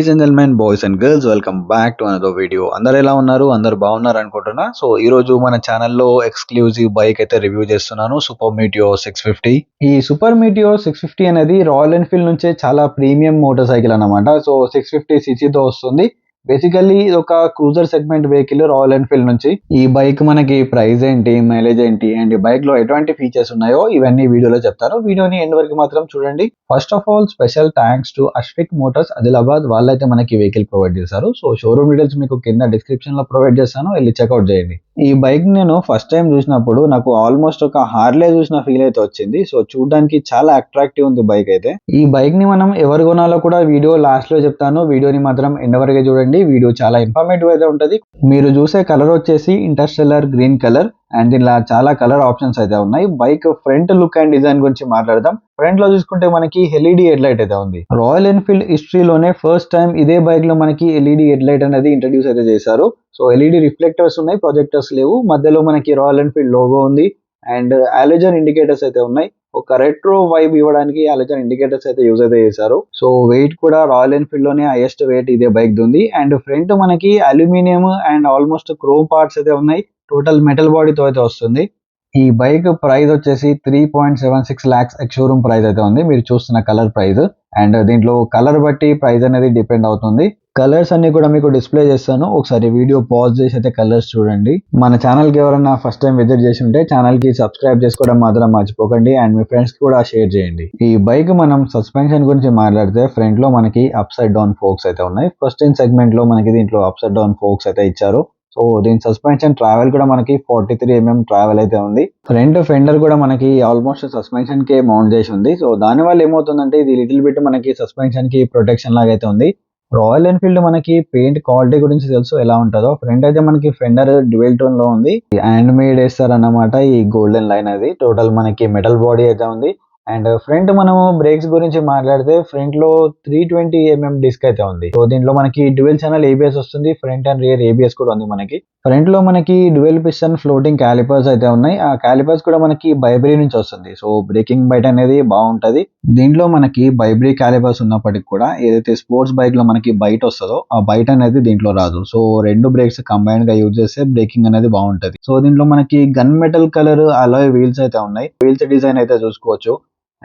Ladies and gentlemen, boys and girls, welcome back to another video. అందరు ఎలా ఉన్నారు? అందరు బాగున్నారు అనుకుంటున్నా. సో ఈ రోజు మన ఛానల్లో ఎక్స్క్లూజివ్ బైక్ అయితే రివ్యూ చేస్తున్నాను, సూపర్ మీటియోర్ 650. ఈ సూపర్ మీటియోర్ 650 అనేది రాయల్ ఎన్ఫీల్డ్ నుంచే చాలా ప్రీమియం మోటార్ సైకిల్ అన్నమాట. సో 650 cc తో వస్తుంది. బేసికల్లీ ఇది ఒక cruiser segment vehicle royal Enfield నుంచి. ఈ బైక్ మనకి ప్రైస్ ఏంటి, మైలేజ్ ఏంటి, అండ్ ఈ బైక్ లో ఎటువంటి ఫీచర్స్ ఉన్నాయో ఇవన్నీ వీడియోలో చెప్తాను. వీడియోని ఎండ్ వరకు మాత్రం చూడండి. First of all special thanks to Ashwik Motors Adilabad, వాళ్ళైతే మనకి వెహికల్ ప్రొవైడ్ చేశారు. సో షోరూమ్ డీటెయిల్స్ మీకు కింద డిస్క్రిప్షన్ లో ప్రొవైడ్ చేస్తాను, వెళ్ళి చెక్అౌట్ చేయండి. ఈ బైక్ నేను ఫస్ట్ టైం చూసినప్పుడు నాకు ఆల్మోస్ట్ ఒక హార్లే చూసిన ఫీల్ అయితే వచ్చింది. సో చూడడానికి చాలా అట్రాక్టివ్ ఉంది బైక్ అయితే. ఈ బైక్ ని మనం ఎవరు కొనాలో కూడా వీడియో లాస్ట్ లో చెప్తాను, వీడియోని మాత్రం ఎండ్ వరకే చూడండి. వీడియో చాలా ఇన్ఫర్మేటివ్ అయితే ఉంటది. మీరు చూసే కలర్ వచ్చేసి ఇంటర్స్టెల్లర్ గ్రీన్ కలర్, అండ్ దీనిలో చాలా కలర్ ఆప్షన్స్ అయితే ఉన్నాయి. Bike front look and design గురించి మాట్లాడదాం. ఫ్రంట్ లో చూసుకుంటే మనకి ఎల్ఈడి హెడ్ లైట్ అయితే ఉంది. రాయల్ ఎన్ఫీల్డ్ హిస్టరీలోనే ఫస్ట్ టైం ఇదే బైక్ లో మనకి ఎల్ఈడి హెడ్ లైట్ అనేది ఇంట్రడ్యూస్ అయితే చేశారు. సో ఎల్ఈడి రిఫ్లెక్టర్స్ ఉన్నాయి, ప్రొజెక్టర్స్ లేవు. మధ్యలో మనకి రాయల్ ఎన్ఫీల్డ్ లోగో ఉంది, అండ్ హాలోజన్ ఇండికేటర్స్ అయితే ఉన్నాయి. ఒక రెట్రో వైబ్ ఇవ్వడానికి హాలోజన్ ఇండికేటర్స్ అయితే యూజ్ అయితే చేశారు. సో వెయిట్ కూడా రాయల్ ఎన్ఫీల్డ్ లోనే హైయెస్ట్ వెయిట్ ఇదే బైక్ ఉంది. అండ్ ఫ్రంట్ మనకి aluminium and almost chrome parts అయితే ఉన్నాయి. టోటల్ మెటల్ బాడీతో అయితే వస్తుంది. ఈ బైక్ ప్రైస్ వచ్చేసి 3.76 lakhs ఎక్స్ షోరూమ్ ప్రైస్ అయితే ఉంది, మీరు చూస్తున్న కలర్ ప్రైస్. అండ్ దీంట్లో కలర్ బట్టి ప్రైస్ అనేది డిపెండ్ అవుతుంది. కలర్స్ అన్ని కూడా మీకు డిస్ప్లే చేస్తాను, ఒకసారి వీడియో పాజ్ చేసి అయితే కలర్స్ చూడండి. మన ఛానల్ కి ఎవరైనా ఫస్ట్ టైం విజిట్ చేసి ఉంటే ఛానల్ కి సబ్స్క్రైబ్ చేసుకోవడం మాత్రం మర్చిపోకండి, అండ్ మీ ఫ్రెండ్స్ కి కూడా షేర్ చేయండి. ఈ బైక్ మనం సస్పెన్షన్ గురించి మాట్లాడితే ఫ్రంట్ లో మనకి అప్ సైడ్ డౌన్ ఫోక్స్ అయితే ఉన్నాయి. ఫస్ట్ ఇన్ సెగ్మెంట్ లో మనకి దీంట్లో అప్ సైడ్ డౌన్ ఫోక్స్ అయితే ఇచ్చారు. సో దీని సస్పెన్షన్ ట్రావెల్ కూడా మనకి 43 mm ట్రావెల్ అయితే ఉంది. ఫ్రంట్ ఫెండర్ కూడా మనకి ఆల్మోస్ట్ సస్పెన్షన్ కి మౌంట్ చేసి ఉంది. సో దాని వల్ల ఏమవుతుందంటే ఇది లిటిల్ బిట్ మనకి సస్పెన్షన్ కి ప్రొటెక్షన్ లాగా అయితే ఉంది. రాయల్ ఎన్ఫీల్డ్ మనకి పెయింట్ క్వాలిటీ గురించి తెలుసు ఎలా ఉంటుందో. ఫ్రంట్ అయితే మనకి ఫెండర్ డ్యూయల్ టోన్ లో ఉంది, హ్యాండ్ మేడ్ వేస్తారన్నమాట. ఈ గోల్డెన్ లైన్ అది టోటల్ మనకి మెటల్ బాడీ అయితే ఉంది. అండ్ ఫ్రంట్ మనము బ్రేక్స్ గురించి మాట్లాడితే ఫ్రంట్ లో 320 mm డిస్క్ అయితే ఉంది. సో దీంట్లో మనకి డ్యూయల్ ఛానల్ ఏబిఎస్ వస్తుంది, ఫ్రంట్ అండ్ రియర్ ఏబిఎస్ కూడా ఉంది మనకి. ఫ్రంట్ లో మనకి డ్యూయల్ పిస్టన్ ఫ్లోటింగ్ క్యాలిపర్స్ అయితే ఉన్నాయి. ఆ క్యాలిపర్స్ కూడా మనకి బైబ్రీ నుంచి వస్తుంది. సో బ్రేకింగ్ బైట్ అనేది బాగుంటది. దీంట్లో మనకి బైబ్రీ క్యాలిపర్స్ ఉన్నప్పటికి కూడా ఏదైతే స్పోర్ట్స్ బైక్ లో మనకి బైట్ వస్తుందో ఆ బైట్ అనేది దీంట్లో రాదు. సో రెండు బ్రేక్స్ కంబైన్ గా యూజ్ చేస్తే బ్రేకింగ్ అనేది బాగుంటది. సో దీంట్లో మనకి gun metal colour alloy wheels అయితే ఉన్నాయి. వీల్స్ డిజైన్ అయితే చూసుకోవచ్చు.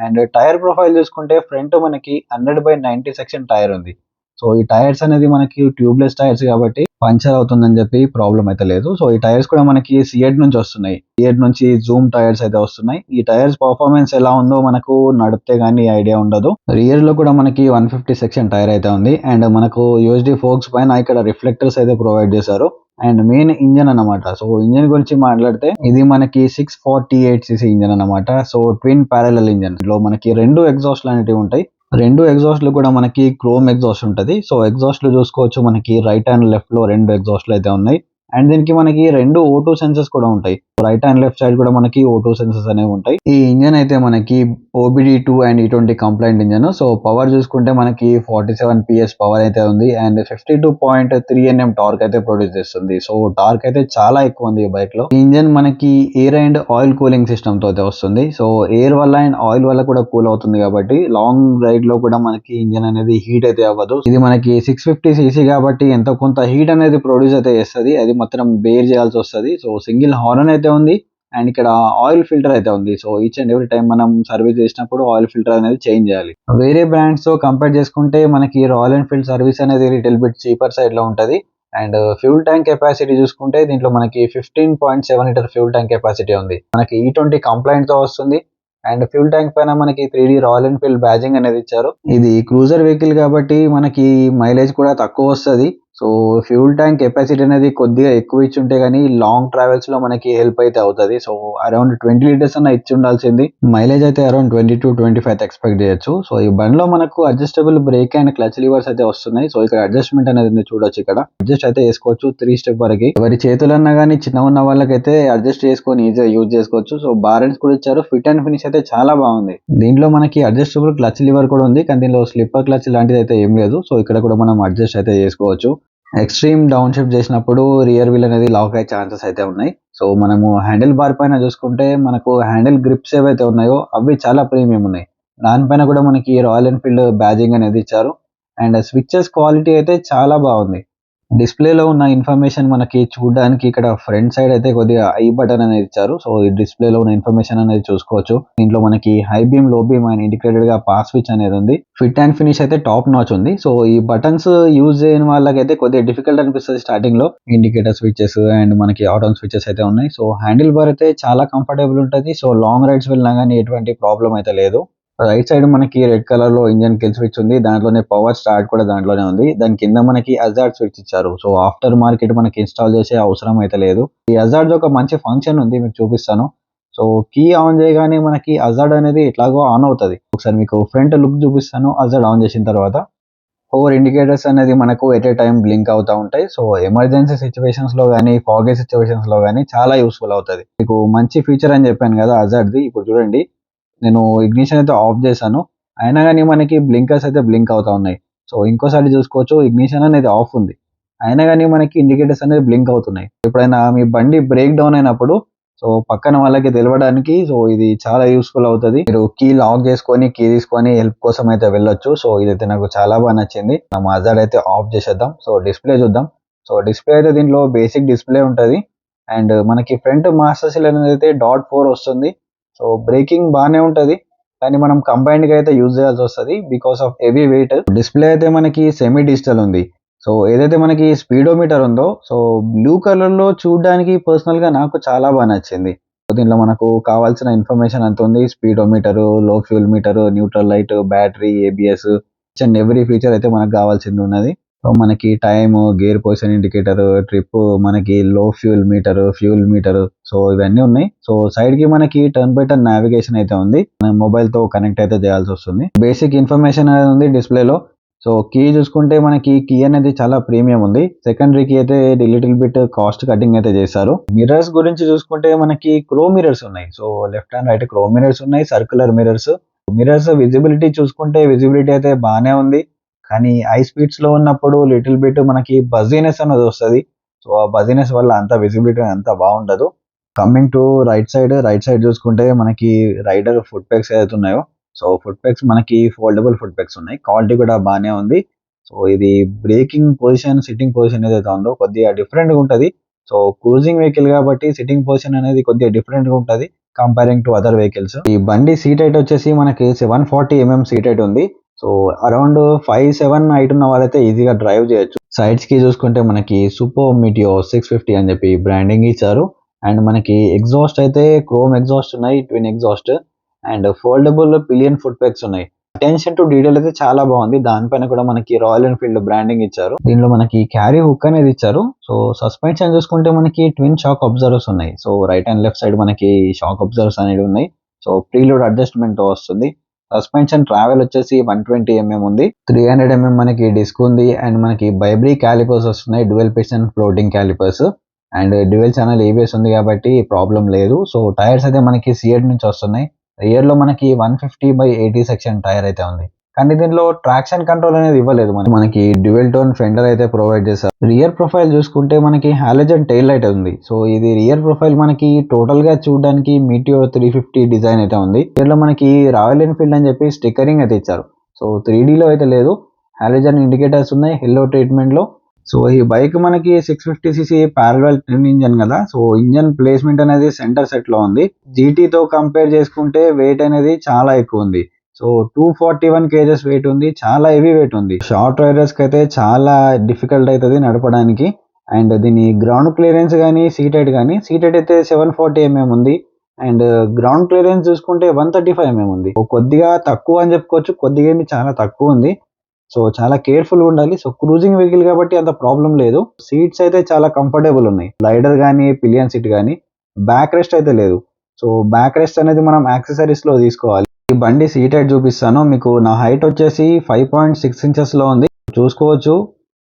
అండ్ టైర్ ప్రొఫైల్ చూసుకుంటే ఫ్రంట్ మనకి 100/90 సెక్షన్ టైర్ ఉంది. సో ఈ టైర్స్ అనేది మనకి ట్యూబ్లెస్ టైర్స్ కాబట్టి పంచర్ అవుతుందని చెప్పి ప్రాబ్లం అయితే లేదు. సో ఈ టైర్స్ కూడా మనకి సిఎడ్ నుంచి వస్తున్నాయి. సిఎడ్ నుంచి జూమ్ టైర్స్ అయితే వస్తున్నాయి. ఈ టైర్స్ పర్ఫార్మెన్స్ ఎలా ఉందో మనకు నడిపితే గానీ ఐడియా ఉండదు. రియర్ లో కూడా మనకి 150 సెక్షన్ టైర్ అయితే ఉంది. అండ్ మనకు యూఎస్డి ఫోక్స్ పైన ఇక్కడ రిఫ్లెక్టర్స్ అయితే ప్రొవైడ్ చేశారు. అండ్ మెయిన్ ఇంజన్ అన్నమాట. సో ఇంజన్ గురించి మాట్లాడితే ఇది మనకి 648 cc ఇంజన్ అన్నమాట. సో ట్విన్ ప్యారలల్ ఇంజన్ లో మనకి రెండు ఎగ్జాస్ట్లు అనేవి ఉంటాయి. రెండు ఎగ్జాస్ట్లు కూడా మనకి క్రోమ్ ఎగ్జాస్ట్ ఉంటది. సో ఎగ్జాస్ట్లు చూసుకోవచ్చు, మనకి రైట్ అండ్ లెఫ్ట్ లో రెండు ఎగ్జాస్ట్లు అయితే ఉన్నాయి. అండ్ దీనికి మనకి రెండు O2 సెన్సర్స్ కూడా ఉంటాయి. రైట్ అండ్ లెఫ్ట్ సైడ్ కూడా మనకి O2 సెన్సర్స్ అనేవి ఉంటాయి. ఈ ఇంజన్ అయితే మనకి OBD2 and E20 complaint engine. So power చూసుకుంటే మనకి 47 PS పవర్ అయితే ఉంది. అండ్ 52.3 Nm టార్క్ అయితే ప్రొడ్యూస్ చేస్తుంది. సో టార్క్ అయితే చాలా ఎక్కువ ఉంది ఈ బైక్ లో. ఈ ఇంజన్ మనకి air and oil cooling system తో అయితే వస్తుంది. సో ఎయిర్ వల్ల అండ్ ఆయిల్ వల్ల కూడా కూల్ అవుతుంది కాబట్టి లాంగ్ రైడ్ లో కూడా మనకి ఇంజన్ అనేది హీట్ అయితే అవ్వదు. ఇది మనకి 650 cc కాబట్టి ఎంతో కొంత హీట్ అనేది ప్రొడ్యూస్ అయితే చేస్తుంది. అది మాత్రం బేర్ చేయాల్సి వస్తుంది. సో సింగిల్ హార్న్ అయితే ఉంది. అండ్ ఇక్కడ ఆయిల్ ఫిల్టర్ అయితే ఉంది. So each and every time మనం సర్వీస్ చేసినప్పుడు ఆయిల్ ఫిల్టర్ అనేది చేంజ్ చేయాలి. వేరే బ్రాండ్స్ తో కంపేర్ చేసుకుంటే మనకి రాయల్ ఎన్ఫీల్డ్ సర్వీస్ అనేది లిటిల్ బిట్ చీపర్ సైడ్ లో ఉంటది. అండ్ ఫ్యూల్ ట్యాంక్ కెపాసిటీ చూసుకుంటే దీంట్లో మనకి 15.7 లీటర్ ఫ్యూల్ ట్యాంక్ కెపాసిటీ ఉంది. మనకి E20 కంప్లైంట్ తో వస్తుంది. అండ్ ఫ్యూల్ ట్యాంక్ పైన మనకి 3D రాయల్ ఎన్ఫీల్డ్ బ్యాజింగ్ అనేది ఇచ్చారు. ఇది క్రూజర్ వెహికల్ కాబట్టి మనకి మైలేజ్ కూడా తక్కువ వస్తుంది. సో ఫ్యూల్ ట్యాంక్ కెపాసిటీ అనేది కొద్దిగా ఎక్కువ ఇచ్చి ఉంటే గానీ లాంగ్ ట్రావెల్స్ లో మనకి హెల్ప్ అయితే అవుతుంది. సో అరౌండ్ 20 లీటర్స్ అన్న ఇచ్చి ఉండాల్సింది. మైలేజ్ అయితే అరౌండ్ 20 to 25 ఎక్స్పెక్ట్ చేయొచ్చు. సో ఈ బండ్లో మనకు adjustable break and clutch levers అయితే వస్తున్నాయి. సో ఇక్కడ అడ్జస్ట్మెంట్ అనేది చూడొచ్చు. ఇక్కడ అడ్జస్ట్ అయితే చేసుకోవచ్చు 3 స్టెప్ వరకు. ఎవరి చేతులన్నా గానీ చిన్న ఉన్న వాళ్ళకైతే అడ్జస్ట్ చేసుకొని ఈజీగా యూజ్ చేసుకోవచ్చు. సో బారెన్స్ కూడా ఇచ్చారు. ఫిట్ అండ్ ఫినిష్ అయితే చాలా బాగుంది. దీంట్లో మనకి అడ్జస్టబుల్ క్లచ్ లివర్ కూడా ఉంది, కానీ దీనిలో స్లిప్పర్ క్లచ్ లాంటిది అయితే ఏం లేదు. సో ఇక్కడ కూడా మనం అడ్జస్ట్ అయితే చేసుకోవచ్చు. ఎక్స్ట్రీమ్ డౌన్ షిఫ్ట్ చేసినప్పుడు రియర్ వీల్ అనేది లాక్ అయ్యే ఛాన్సెస్ అయితే ఉన్నాయి. సో మనము హ్యాండిల్ బార్ పైన చూసుకుంటే మనకు హ్యాండిల్ గ్రిప్స్ ఏవైతే ఉన్నాయో అవి చాలా ప్రీమియం ఉన్నాయి. దానిపైన కూడా మనకి రాయల్ ఎన్ఫీల్డ్ బ్యాజింగ్ అనేది ఇచ్చారు. అండ్ స్విచెస్ క్వాలిటీ అయితే చాలా బాగుంది. డిస్‌ప్లేలో ఉన్న ఇన్ఫర్మేషన్ మనకి చూడడానికి ఇక్కడ ఫ్రంట్ సైడ్ అయితే కొద్దిగా ఐ బటన్ అనేది ఇచ్చారు. సో, ఈ డిస్‌ప్లేలో ఉన్న ఇన్ఫర్మేషన్ అనేది చూసుకోవచ్చు. దీంట్లో మనకి high beam, low beam and ఇంటిగ్రేటెడ్‌గా పాస్ స్విచ్ అనేది ఉంది. ఫిట్ అండ్ ఫినిష్ అయితే టాప్ నాచ్ ఉంది. సో, ఈ బటన్స్ యూజ్ చేయని వాళ్ళకైతే కొద్దిగా డిఫికల్ట్ అనిపిస్తది స్టార్టింగ్‌లో. ఇండికేటర్ స్విచెస్ అండ్ మనకి ఆటో స్విచెస్ అయితే ఉన్నాయి. సో, హ్యాండిల్ బార్ అయితే చాలా కంఫర్టబుల్ ఉంటది. సో, లాంగ్ రైడ్స్ వెళ్ళినా గానీ ఎటువంటి ప్రాబ్లమ్ అయితే లేదు. రైట్ సైడ్ మనకి రెడ్ కలర్ లో ఇంజన్ కిల్ స్విచ్ ఉంది. దాంట్లోనే పవర్ స్టార్ట్ కూడా దాంట్లోనే ఉంది. దాని కింద మనకి హజార్డ్ స్విచ్ ఇచ్చారు. సో ఆఫ్టర్ మార్కెట్ మనకి ఇన్స్టాల్ చేసే అవసరం అయితే లేదు. ఈ హజార్డ్ ఒక మంచి ఫంక్షన్ ఉంది, మీకు చూపిస్తాను. సో కీ ఆన్ చేయగానే మనకి హజార్డ్ అనేది ఎట్లాగో ఆన్ అవుతుంది. ఒకసారి మీకు ఫ్రంట్ లుక్ చూపిస్తాను హజార్డ్ ఆన్ చేసిన తర్వాత. పవర్ ఇండికేటర్స్ అనేది మనకు ఎట్ ఏ టైం బ్లింక్ అవుతూ ఉంటాయి. సో ఎమర్జెన్సీ సిచ్యువేషన్స్ లో కానీ ఫాగీ సిచ్యువేషన్స్ లో కానీ చాలా యూస్ఫుల్ అవుతుంది. మీకు మంచి ఫీచర్ అని చెప్పాను కదా హజార్డ్ది. ఇప్పుడు చూడండి, నేను ఇగ్నిషన్ అయితే ఆఫ్ చేశాను. అయినా గానీ మనకి బ్లింకర్స్ అయితే బ్లింక్ అవుతా ఉన్నాయి. సో, ఇంకోసారి చూసుకోవచ్చు, ఇగ్నిషన్ అనేది ఆఫ్ ఉంది. అయినా గానీ మనకి ఇండికేటర్స్ అనేది బ్లింక్ అవుతున్నాయి. ఎప్పుడైనా మీ బండి బ్రేక్ డౌన్ అయినప్పుడు సో, పక్కన వాళ్ళకి తెలవడానికి సో, ఇది చాలా యూస్‌ఫుల్ అవుతది. మీరు కీ లాక్ చేసుకొని, కీ తీసుకొని హెల్ప్ కోసం అయితే వెళ్ళొచ్చు. సో, ఇదైతే నాకు చాలా బాగా నచ్చింది. మనం హజార్డ్ అయితే ఆఫ్ చేసేద్దాం. సో, డిస్‌ప్లే చూద్దాం. సో, డిస్‌ప్లే అయితే దీంట్లో బేసిక్ డిస్‌ప్లే ఉంటది. అండ్ మనకి ఫ్రంట్ మాస్టర్ సీల్ అనేది అయితే డాట్ 4 వస్తుంది. సో బ్రేకింగ్ బానే ఉంటది. కానీ మనం కంబైన్డ్‌గా అయితే యూజ్ చేయాల్సి వస్తది. Because of heavy weight. Display అయితే మనకి సెమీ డిజిటల్ ఉంది. సో ఏదైతే మనకి స్పీడోమీటర్ ఉందో సో బ్లూ కలర్‌లో చూడడానికి పర్సనల్‌గా నాకు చాలా బాగా నచ్చింది. సో దీంట్లో మనకు కావాల్సిన ఇన్ఫర్మేషన్ అంతా ఉంది. Speedometer, low fuel meter, neutral light, battery, ABS each and every feature అయితే మనకు కావాల్సింది ఉన్నది. సో మనకి time, gear position indicator, trip, మనకి లో ఫ్యూయల్ మీటర్ సో ఇవన్నీ ఉన్నాయి. సో సైడ్ కి మనకి టర్న్ బై టర్న్ నావిగేషన్ అయితే ఉంది. మనం మొబైల్ తో కనెక్ట్ అయితే చేయాల్సి వస్తుంది. బేసిక్ ఇన్ఫర్మేషన్ అనేది ఉంది డిస్ప్లేలో. సో కీ చూసుకుంటే మనకి కీ అనేది చాలా ప్రీమియం ఉంది. సెకండరీ కీ అయితే లిటిల్ బిట్ కాస్ట్ కటింగ్ అయితే చేశారు. మిర్రర్స్ గురించి చూసుకుంటే మనకి క్రోమ్ మిర్రర్స్ ఉన్నాయి. So left and right chrome mirrors ఉన్నాయి, సర్క్యులర్ మిర్రర్స్. విజిబిలిటీ చూసుకుంటే విజిబిలిటీ అయితే బాగానే ఉంది. కానీ హై స్పీడ్స్ లో ఉన్నప్పుడు లిటిల్ బిట్ మనకి బజీనెస్ అనేది వస్తది. సో ఆ బజీనెస్ వల్ల అంత విజిబిలిటీ అంత బాగుండదు. కమింగ్ టు రైట్ సైడ్ చూసుకుంటే మనకి రైడర్ ఫుట్ పెగ్స్ ఏదైతే ఉన్నాయో సో ఫుట్ పెగ్స్ మనకి ఫోల్డబుల్ ఫుట్ పెగ్స్ ఉన్నాయి. క్వాలిటీ కూడా బాగానే ఉంది. సో ఇది బ్రేకింగ్ పొజిషన్, సిట్టింగ్ పొజిషన్ ఏదైతే ఉందో కొద్దిగా డిఫరెంట్ గా ఉంటది. సో క్రూజింగ్ వెహికల్ కాబట్టి సిట్టింగ్ పొజిషన్ అనేది కొద్దిగా డిఫరెంట్ గా ఉంటది కంపేరింగ్ టు అదర్ వెహికల్స్. ఈ బండి సీట్ హైట్ వచ్చేసి మనకి 740 mm సీట్ హైట్ ఉంది. సో అరౌండ్ 5'7" హైట్ ఉన్న వాళ్ళైతే ఈజీగా డ్రైవ్ చేయొచ్చు. సైడ్స్ కి చూసుకుంటే మనకి సూపర్ మీటియో 650 అని చెప్పి బ్రాండింగ్ ఇచ్చారు. అండ్ మనకి ఎగ్జాస్ట్ అయితే క్రోమ్ ఎగ్జాస్ట్ ఉన్నాయి, twin exhaust and foldable pillion foot pegs ఉన్నాయి. అటెన్షన్ టు డీటెయిల్ అయితే చాలా బాగుంది. దానిపైన కూడా మనకి రాయల్ ఎన్ఫీల్డ్ బ్రాండింగ్ ఇచ్చారు. దీనిలో మనకి క్యారీ హుక్ అనేది ఇచ్చారు. సో సస్పెన్షన్ చూసుకుంటే మనకి ట్విన్ షాక్ అబ్జర్వర్స్ ఉన్నాయి. So right and left side మనకి షాక్ అబ్జర్వర్స్ అనేవి ఉన్నాయి. సో ప్రీలోడ్ అడ్జస్ట్మెంట్ తో వస్తుంది. సస్పెన్షన్ ట్రావెల్ వచ్చేసి 120 mm ఉంది. 300 mm మనకి డిస్క్ ఉంది. అండ్ మనకి బైబ్రీ క్యాలిపర్స్ వస్తున్నాయి, dual piston floating callipers and dual channel ABS ఉంది కాబట్టి ప్రాబ్లం లేదు. సో టైర్స్ అయితే మనకి సిఎడ్ నుంచి వస్తున్నాయి. రియర్ లో మనకి 150/80 సెక్షన్ టైర్ అయితే ఉంది. కానీ దీనిలో ట్రాక్షన్ కంట్రోల్ అనేది ఇవ్వలేదు. మనకి డ్యూయల్ టోన్ ఫెండర్ అయితే ప్రొవైడ్ చేశారు. రియర్ ప్రొఫైల్ చూసుకుంటే మనకి హాలోజన్ టైల్ లైట్ ఉంది. సో ఇది రియర్ ప్రొఫైల్ మనకి టోటల్ గా చూడడానికి మీటియోర్ 350 డిజైన్ అయితే ఉంది. దీనిలో మనకి రాయల్ ఎన్ఫీల్డ్ అని చెప్పి స్టిక్కరింగ్ అయితే ఇచ్చారు. సో 3D లో అయితే లేదు. హాలోజన్ ఇండికేటర్స్ ఉన్నాయి హెల్లో ట్రీట్మెంట్ లో. సో ఈ బైక్ మనకి 650cc పారలల్ ట్విన్ ఇంజన్ కదా. సో ఇంజన్ ప్లేస్మెంట్ అనేది సెంటర్ సెట్ లో ఉంది. GT తో కంపేర్ చేసుకుంటే వెయిట్ అనేది చాలా ఎక్కువ ఉంది. సో 241 kgs వెయిట్ ఉంది. చాలా హెవీ వెయిట్ ఉంది. షార్ట్ రైడర్స్ కి అయితే చాలా డిఫికల్ట్ అవుతుంది నడపడానికి. అండ్ దీని గ్రౌండ్ క్లియరెన్స్ కానీ సీట్ హైట్ అయితే 740 mm ఉంది. అండ్ గ్రౌండ్ క్లియరెన్స్ చూసుకుంటే 135 mm ఉంది. కొద్దిగా తక్కువ అని చెప్పుకోవచ్చు, కొద్దిగా చాలా తక్కువ ఉంది. సో చాలా కేర్ఫుల్ గా ఉండాలి. సో క్రూజింగ్ వెహికల్ కాబట్టి అంత ప్రాబ్లం లేదు. సీట్స్ అయితే చాలా కంఫర్టబుల్ ఉన్నాయి. స్లైడర్ కానీ పిలియన్ సీట్ కానీ. బ్యాక్ రెస్ట్ అయితే లేదు. సో బ్యాక్ రెస్ట్ అనేది మనం యాక్సెసరీస్ లో తీసుకోవాలి. ఈ బండి సీట్ హైట్ చూపిస్తాను మీకు. నా హైట్ వచ్చేసి 5.6 inches లో ఉంది, చూసుకోవచ్చు.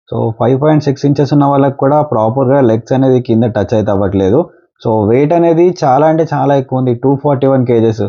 సో 5.6 inches ఉన్న వాళ్ళకి కూడా ప్రాపర్ గా లెగ్స్ అనేది కింద టచ్ అయితే అవ్వట్లేదు. సో వెయిట్ అనేది చాలా అంటే చాలా ఎక్కువ ఉంది, 241 kgs.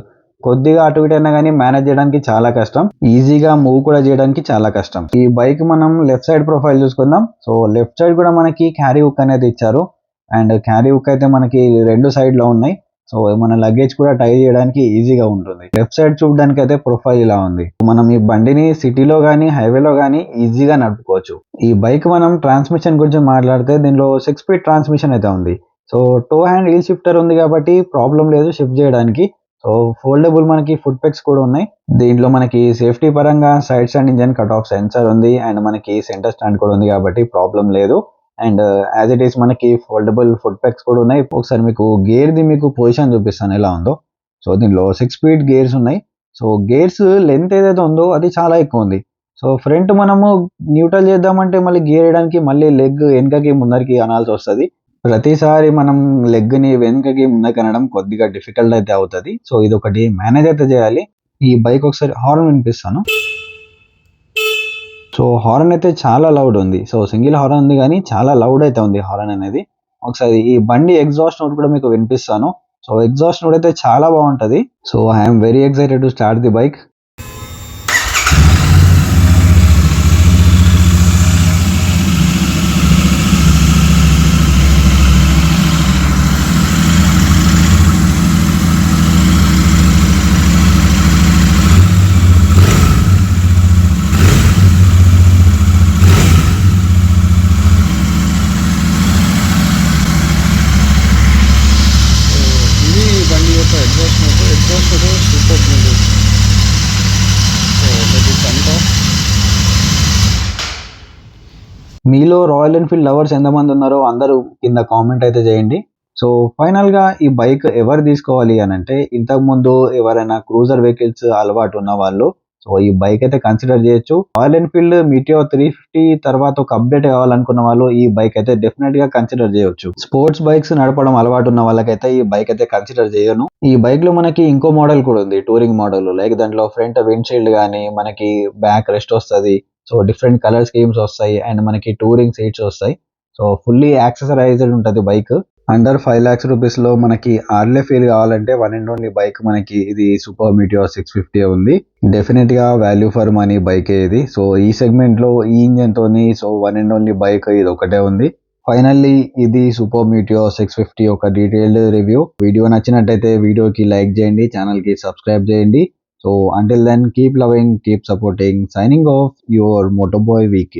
కొద్దిగా అటు ఇటు అయినా కానీ మేనేజ్ చేయడానికి చాలా కష్టం. ఈజీగా మూవ్ కూడా చేయడానికి చాలా కష్టం. ఈ బైక్ మనం లెఫ్ట్ సైడ్ ప్రొఫైల్ చూసుకుందాం. సో లెఫ్ట్ సైడ్ కూడా మనకి క్యారీ హుక్ అనేది ఇచ్చారు. అండ్ క్యారీ హుక్ అయితే మనకి రెండు సైడ్ లో ఉన్నాయి. సో మన లగేజ్ కూడా టై చేయడానికి ఈజీగా ఉంటుంది. లెఫ్ట్ సైడ్ చూడడానికి అయితే ప్రొఫైల్ ఇలా ఉంది. మనం ఈ బండిని సిటీలో గానీ హైవేలో గానీ ఈజీగా నడుపుకోవచ్చు. ఈ బైక్ మనం ట్రాన్స్మిషన్ గురించి మాట్లాడితే దీనిలో 6 స్పీడ్ ట్రాన్స్మిషన్ అయితే ఉంది. So toe and heel shifter ఉంది కాబట్టి ప్రాబ్లం లేదు షిఫ్ట్ చేయడానికి. సో ఫోల్డబుల్ మనకి ఫుట్ పెగ్స్ కూడా ఉన్నాయి. దీంట్లో మనకి సేఫ్టీ పరంగా side stand engine cut off sensor ఉంది అండ్ మనకి సెంటర్ స్టాండ్ కూడా ఉంది కాబట్టి ప్రాబ్లం లేదు. అండ్ యాజ్ ఇట్ ఈస్ మనకి ఫోల్డబుల్ ఫుట్ పెగ్స్ కూడా ఉన్నాయి. ఒకసారి మీకు పొజిషన్ చూపిస్తాను ఎలా ఉందో. సో దీనిలో 6 స్పీడ్ గేర్స్ ఉన్నాయి. సో గేర్స్ లెంత్ ఏదైతే ఉందో అది చాలా ఎక్కువ ఉంది. సో ఫ్రంట్ మనము న్యూట్రల్ చేద్దామంటే మళ్ళీ గేర్ వేయడానికి మళ్ళీ లెగ్ వెనకకి ముందరికి అనాల్సి వస్తుంది. ప్రతిసారి మనం లెగ్ని వెనకకి ముందకి అనడం కొద్దిగా డిఫికల్ట్ అయితే అవుతుంది. సో ఇది ఒకటి మేనేజ్ అయితే చేయాలి. ఈ బైక్ ఒకసారి హార్న్ వినిపిస్తాను. సో హార్న్ అయితే చాలా లౌడ్ ఉంది. సో సింగిల్ హార్న్ ఉంది కానీ చాలా లౌడ్ అయితే ఉంది హార్న్ అనేది. ఒకసారి ఈ బండి ఎగ్జాస్ట్ నోట్ కూడా మీకు వినిపిస్తాను. సో ఎగ్జాస్ట్ నోట్ అయితే చాలా బాగుంటది. So I'm very excited to start the bike. Exhaust note super ఉంది. సో దట్ ఈస్ అంతా. మీలో రాయల్ ఎన్ఫీల్డ్ లవర్స్ ఎంతమంది ఉన్నారో అందరూ కింద కామెంట్ అయితే చేయండి. సో ఫైనల్గా ఈ బైక్ ఎవరు తీసుకోవాలి అని అంటే ఇంతకుముందు ఎవరైనా క్రూజర్ వెహికల్స్ అలవాటు ఉన్న వాళ్ళు సో ఈ బైక్ అయితే కన్సిడర్ చేయొచ్చు. రాయల్ ఎన్ఫీల్డ్ మీటియోర్ 350 తర్వాత ఒక అప్డేట్ కావాలనుకున్న వాళ్ళు ఈ బైక్ అయితే డెఫినెట్ గా కన్సిడర్ చేయొచ్చు. స్పోర్ట్స్ బైక్స్ నడపడం అలవాటు ఉన్న వాళ్ళకైతే ఈ బైక్ అయితే కన్సిడర్ చేయను. ఈ బైక్ లో మనకి ఇంకో మోడల్ కూడా ఉంది, టూరింగ్ మోడల్. లైక్ దాంట్లో ఫ్రంట్ విండ్షీల్డ్ కానీ మనకి బ్యాక్ రెస్ట్ వస్తుంది. సో డిఫరెంట్ కలర్ స్కీమ్స్ వస్తాయి అండ్ మనకి టూరింగ్ సీట్స్ వస్తాయి. సో ఫుల్లీ యాక్సెసరైజ్డ్ ఉంటుంది బైక్. అండర్ 5 lakhs రూపీస్ లో మనకి ఆర్లే ఫీల్ కావాలంటే వన్ అండ్ ఓన్లీ బైక్ మనకి ఇది సూపర్ మీటియోర్ 650 ఉంది. డెఫినెట్ గా వాల్యూ ఫర్ మనీ బైక్ ఇది. సో ఈ సెగ్మెంట్ లో ఈ ఇంజన్ తోని so one and only bike ఇది ఒకటే ఉంది. ఫైనల్లీ ఇది సూపర్ మీటియోర్ 650 ఒక డీటెయిల్డ్ రివ్యూ. వీడియో నచ్చినట్టయితే వీడియోకి లైక్ చేయండి, ఛానల్ కి సబ్స్క్రైబ్ చేయండి. So until then, keep loving, keep supporting. Signing off, your Motoboy VK.